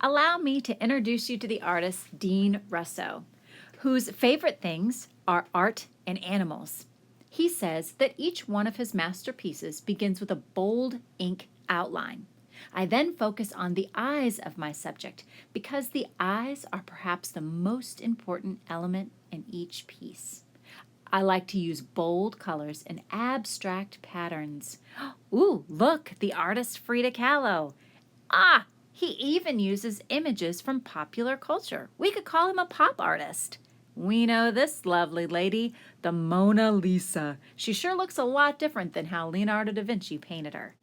allow me to introduce you to the artist Dean Russo, whose favorite things are art and animals. He says that each one of his masterpieces begins with a bold ink outline. I then focus on the eyes of my subject because the eyes are perhaps the most important element in each piece. I like to use bold colors and abstract patterns. Ooh, look, the artist Frida Kahlo. Ah, he even uses images from popular culture. We could call him a pop artist. We know this lovely lady, the Mona Lisa. She sure looks a lot different than how Leonardo da Vinci painted her.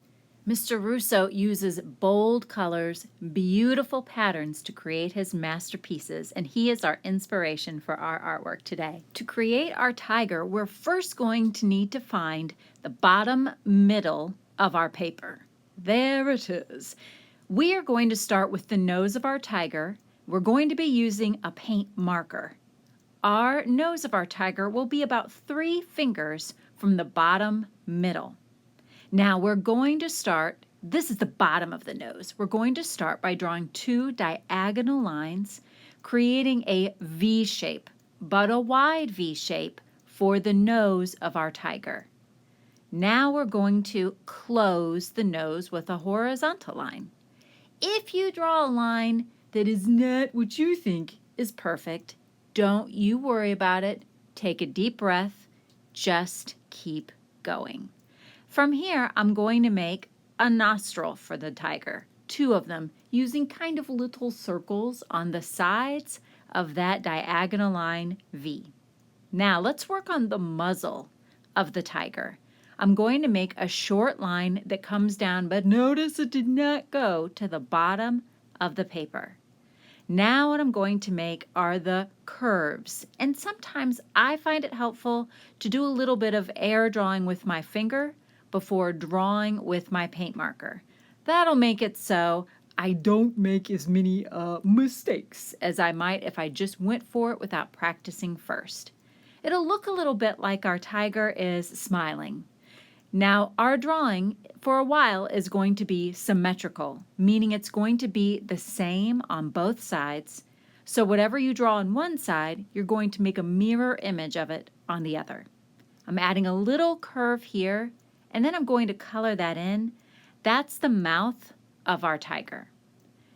Mr. Russo uses bold colors, beautiful patterns to create his masterpieces, and he is our inspiration for our artwork today. To create our tiger, we're first going to need to find the bottom middle of our paper. There it is. We are going to start with the nose of our tiger. We're going to be using a paint marker. Our nose of our tiger will be about 3 fingers from the bottom middle. Now we're going to start, this is the bottom of the nose. We're going to start by drawing 2 diagonal lines, creating a V shape, but a wide V shape for the nose of our tiger. Now we're going to close the nose with a horizontal line. If you draw a line that is not what you think is perfect, don't you worry about it. Take a deep breath. Just keep going. From here, I'm going to make a nostril for the tiger, 2 of them, using kind of little circles on the sides of that diagonal line V. Now let's work on the muzzle of the tiger. I'm going to make a short line that comes down, but notice it did not go to the bottom of the paper. Now what I'm going to make are the curves, and sometimes I find it helpful to do a little bit of air drawing with my finger before drawing with my paint marker. That'll make it so I don't make as many mistakes as I might if I just went for it without practicing first. It'll look a little bit like our tiger is smiling. Now our drawing for a while is going to be symmetrical, meaning it's going to be the same on both sides. So whatever you draw on one side, you're going to make a mirror image of it on the other. I'm adding a little curve here, and then I'm going to color that in. That's the mouth of our tiger.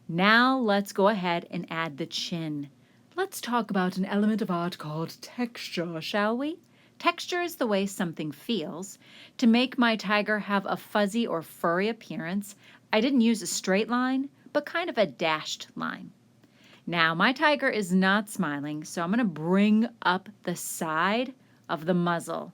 Now let's go ahead and add the chin. Let's talk about an element of art called texture, shall we? Texture is the way something feels. To make my tiger have a fuzzy or furry appearance, I didn't use a straight line, but kind of a dashed line. Now my tiger is not smiling, so I'm going to bring up the side of the muzzle.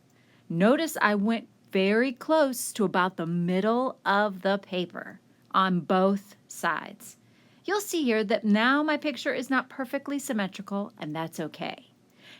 Notice I went very close to about the middle of the paper on both sides. You'll see here that now my picture is not perfectly symmetrical, and that's okay.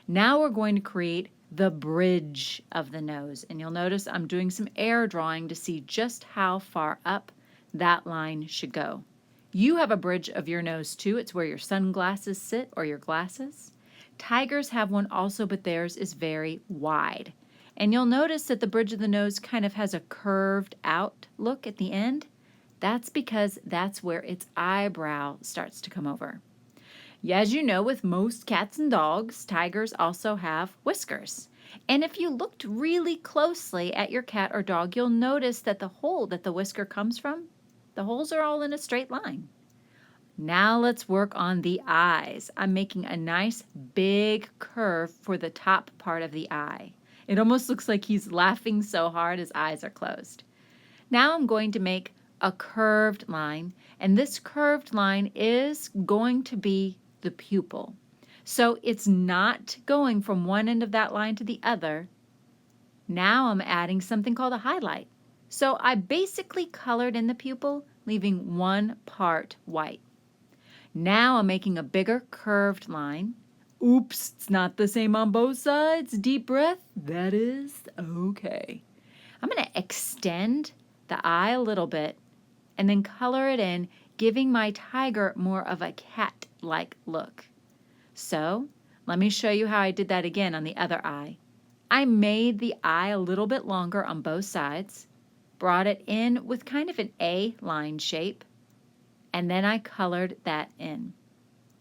Now we're going to create the bridge of the nose, and you'll notice I'm doing some air drawing to see just how far up that line should go. You have a bridge of your nose too. It's where your sunglasses sit or your glasses. Tigers have one also, but theirs is very wide. And you'll notice that the bridge of the nose kind of has a curved out look at the end. That's because that's where its eyebrow starts to come over. As you know, with most cats and dogs, tigers also have whiskers. And if you looked really closely at your cat or dog, you'll notice that the hole that the whisker comes from, the holes are all in a straight line. Now let's work on the eyes. I'm making a nice big curve for the top part of the eye. It almost looks like he's laughing so hard his eyes are closed. Now I'm going to make a curved line, and this curved line is going to be the pupil. So it's not going from one end of that line to the other. Now I'm adding something called a highlight. So I basically colored in the pupil, leaving one part white. Now I'm making a bigger curved line. Oops, it's not the same on both sides. Deep breath. That is okay. I'm going to extend the eye a little bit and then color it in, giving my tiger more of a cat-like look. So let me show you how I did that again on the other eye. I made the eye a little bit longer on both sides, brought it in with kind of an A-line shape, and then I colored that in.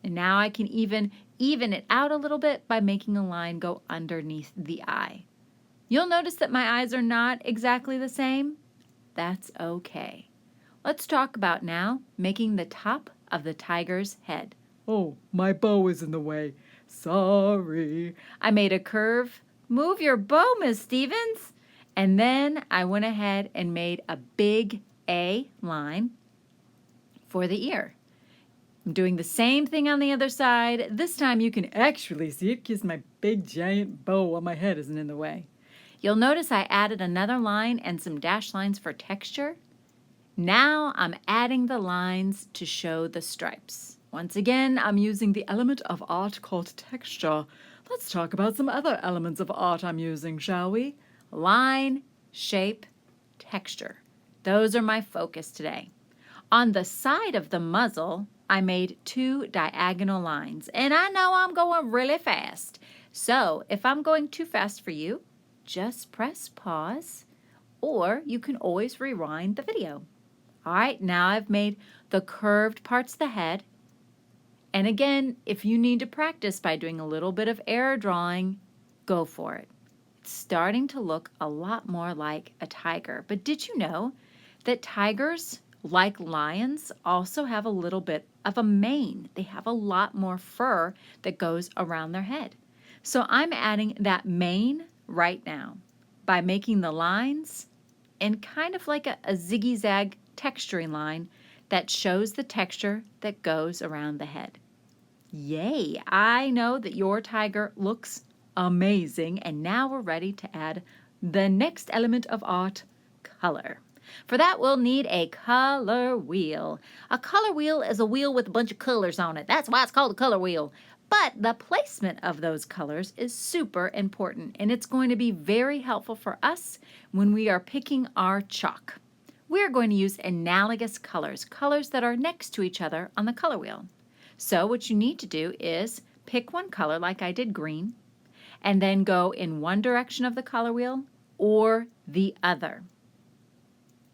And now I can even it out a little bit by making a line go underneath the eye. You'll notice that my eyes are not exactly the same. That's okay. Let's talk about now making the top of the tiger's head. Oh, my bow is in the way. Sorry. I made a curve. Move your bow, Miss Stevens. And then I went ahead and made a big A line for the ear. I'm doing the same thing on the other side. This time you can actually see it because my big giant bow on my head isn't in the way. You'll notice I added another line and some dashed lines for texture. Now I'm adding the lines to show the stripes. Once again, I'm using the element of art called texture. Let's talk about some other elements of art I'm using, shall we? Line, shape, texture. Those are my focus today. On the side of the muzzle, I made 2 diagonal lines, and I know I'm going really fast. So if I'm going too fast for you, just press pause, or you can always rewind the video. All right, now I've made the curved parts of the head. And again, if you need to practice by doing a little bit of error drawing, go for it. It's starting to look a lot more like a tiger. But did you know that tigers, like lions, also have a little bit of a mane? They have a lot more fur that goes around their head. So I'm adding that mane right now by making the lines and kind of like a zigzag texturing line that shows the texture that goes around the head. Yay! I know that your tiger looks amazing, and now we're ready to add the next element of art, color. For that, we'll need a color wheel. A color wheel is a wheel with a bunch of colors on it. That's why it's called a color wheel. But the placement of those colors is super important, and it's going to be very helpful for us when we are picking our chalk. We're going to use analogous colors, colors that are next to each other on the color wheel. So what you need to do is pick one color, like I did green, and then go in one direction of the color wheel or the other.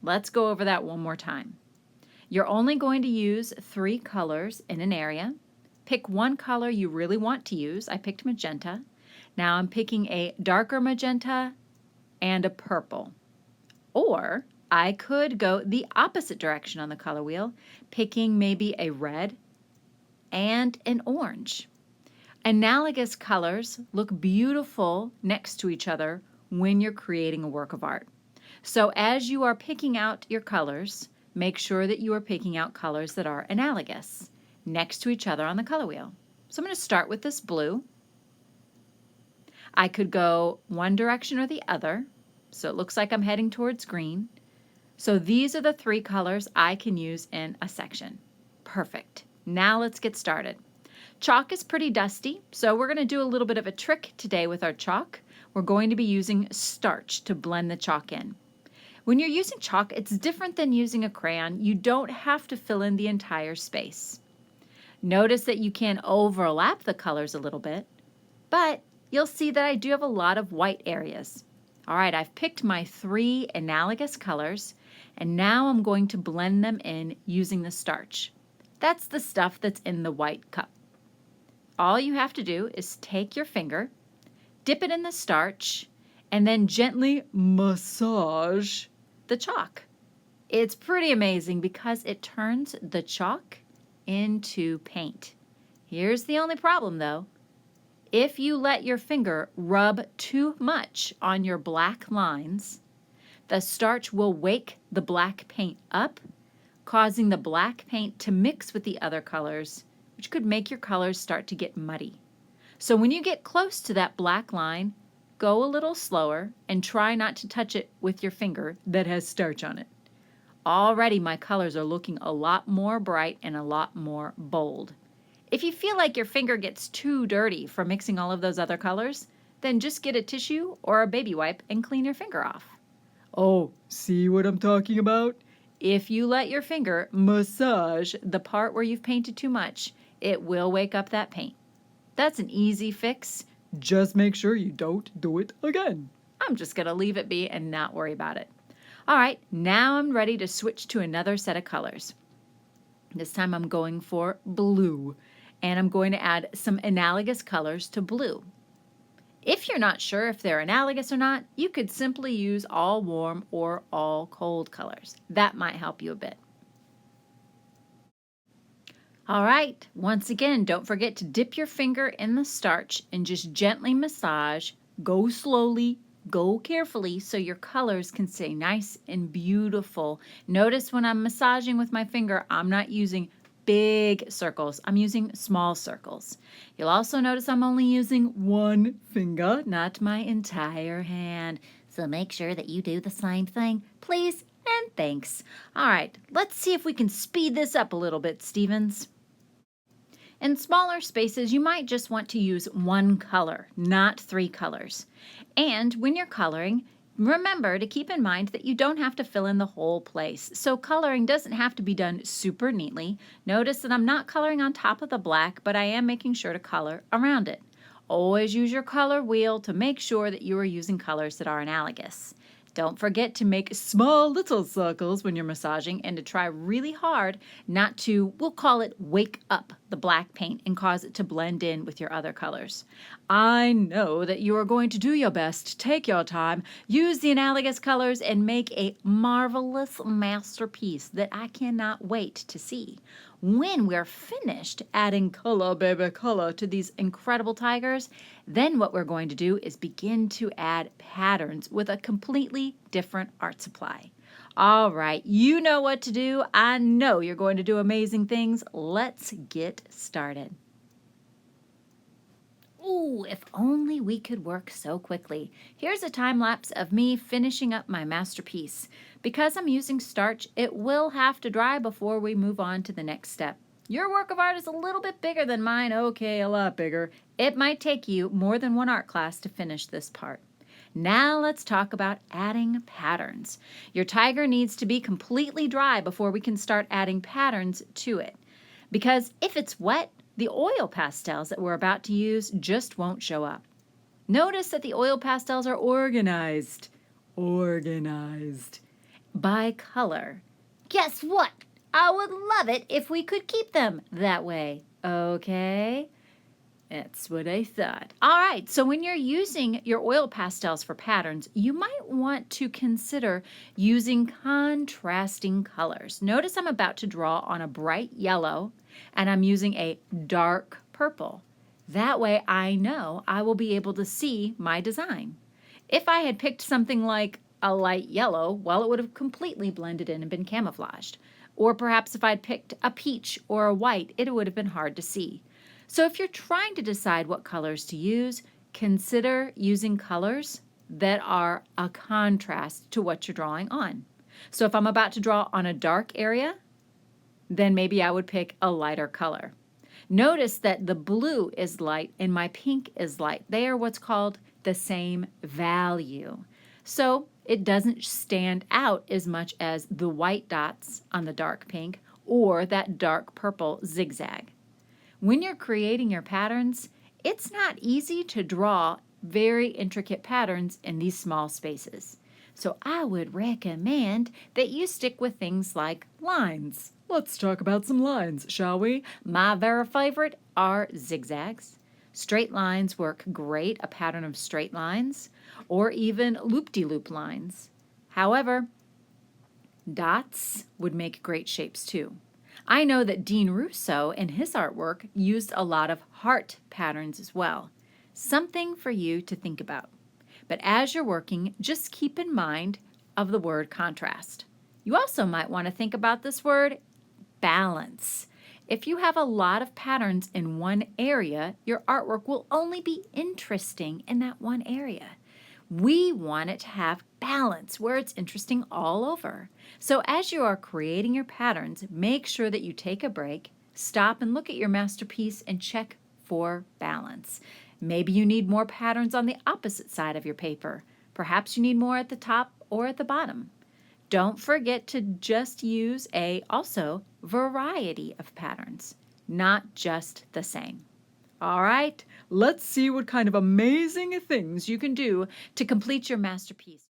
Let's go over that one more time. You're only going to use 3 colors in an area. Pick one color you really want to use. I picked magenta. Now I'm picking a darker magenta and a purple. Or I could go the opposite direction on the color wheel, picking maybe a red and an orange. Analogous colors look beautiful next to each other when you're creating a work of art. So as you are picking out your colors, make sure that you are picking out colors that are analogous next to each other on the color wheel. So I'm going to start with this blue. I could go one direction or the other, so it looks like I'm heading towards green. So these are the 3 colors I can use in a section. Perfect. Now let's get started. Chalk is pretty dusty, so we're going to do a little bit of a trick today with our chalk. We're going to be using starch to blend the chalk in. When you're using chalk, it's different than using a crayon. You don't have to fill in the entire space. Notice that you can overlap the colors a little bit, but you'll see that I do have a lot of white areas. All right, I've picked my 3 analogous colors, and now I'm going to blend them in using the starch. That's the stuff that's in the white cup. All you have to do is take your finger, dip it in the starch, and then gently massage the chalk. It's pretty amazing because it turns the chalk into paint. Here's the only problem though. If you let your finger rub too much on your black lines, the starch will wake the black paint up, causing the black paint to mix with the other colors, which could make your colors start to get muddy. So when you get close to that black line, go a little slower and try not to touch it with your finger that has starch on it. Already my colors are looking a lot more bright and a lot more bold. If you feel like your finger gets too dirty from mixing all of those other colors, then just get a tissue or a baby wipe and clean your finger off. Oh, see what I'm talking about? If you let your finger massage the part where you've painted too much, it will wake up that paint. That's an easy fix. Just make sure you don't do it again. I'm just going to leave it be and not worry about it. All right, now I'm ready to switch to another set of colors. This time I'm going for blue, and I'm going to add some analogous colors to blue. If you're not sure if they're analogous or not, you could simply use all warm or all cold colors. That might help you a bit. All right, once again, don't forget to dip your finger in the starch and just gently massage. Go slowly, go carefully so your colors can stay nice and beautiful. Notice when I'm massaging with my finger, I'm not using big circles. I'm using small circles. You'll also notice I'm only using one finger, not my entire hand. So make sure that you do the same thing, please, and thanks. All right, let's see if we can speed this up a little bit, Stevens. In smaller spaces, you might just want to use one color, not 3 colors. And when you're coloring, remember to keep in mind that you don't have to fill in the whole place. So coloring doesn't have to be done super neatly. Notice that I'm not coloring on top of the black, but I am making sure to color around it. Always use your color wheel to make sure that you are using colors that are analogous. Don't forget to make small little circles when you're massaging and to try really hard not to, we'll call it, wake up the black paint and cause it to blend in with your other colors. I know that you are going to do your best. Take your time, use the analogous colors, and make a marvelous masterpiece that I cannot wait to see. When we're finished adding color, baby, color to these incredible tigers, then what we're going to do is begin to add patterns with a completely different art supply. All right, you know what to do. I know you're going to do amazing things. Let's get started. Ooh, if only we could work so quickly. Here's a time lapse of me finishing up my masterpiece. Because I'm using starch, it will have to dry before we move on to the next step. Your work of art is a little bit bigger than mine, okay, a lot bigger. It might take you more than one art class to finish this part. Now let's talk about adding patterns. Your tiger needs to be completely dry before we can start adding patterns to it. Because if it's wet, the oil pastels that we're about to use just won't show up. Notice that the oil pastels are organized by color. Guess what? I would love it if we could keep them that way. Okay? That's what I thought. All right, so when you're using your oil pastels for patterns, you might want to consider using contrasting colors. Notice I'm about to draw on a bright yellow, and I'm using a dark purple. That way I know I will be able to see my design. If I had picked something like a light yellow, well, it would have completely blended in and been camouflaged. Or perhaps if I'd picked a peach or a white, it would have been hard to see. So if you're trying to decide what colors to use, consider using colors that are a contrast to what you're drawing on. So if I'm about to draw on a dark area, then maybe I would pick a lighter color. Notice that the blue is light and my pink is light. They are what's called the same value. So it doesn't stand out as much as the white dots on the dark pink or that dark purple zigzag. When you're creating your patterns, it's not easy to draw very intricate patterns in these small spaces. So I would recommend that you stick with things like lines. Let's talk about some lines, shall we? My very favorite are zigzags. Straight lines work great, a pattern of straight lines, or even loop-de-loop lines. However, dots would make great shapes too. I know that Dean Russo in his artwork used a lot of heart patterns as well. Something for you to think about. But as you're working, just keep in mind of the word contrast. You also might want to think about this word balance. If you have a lot of patterns in one area, your artwork will only be interesting in that one area. We want it to have balance where it's interesting all over. So as you are creating your patterns, make sure that you take a break, stop and look at your masterpiece and check for balance. Maybe you need more patterns on the opposite side of your paper. Perhaps you need more at the top or at the bottom. Don't forget to just use a also variety of patterns, not just the same. All right, let's see what kind of amazing things you can do to complete your masterpiece.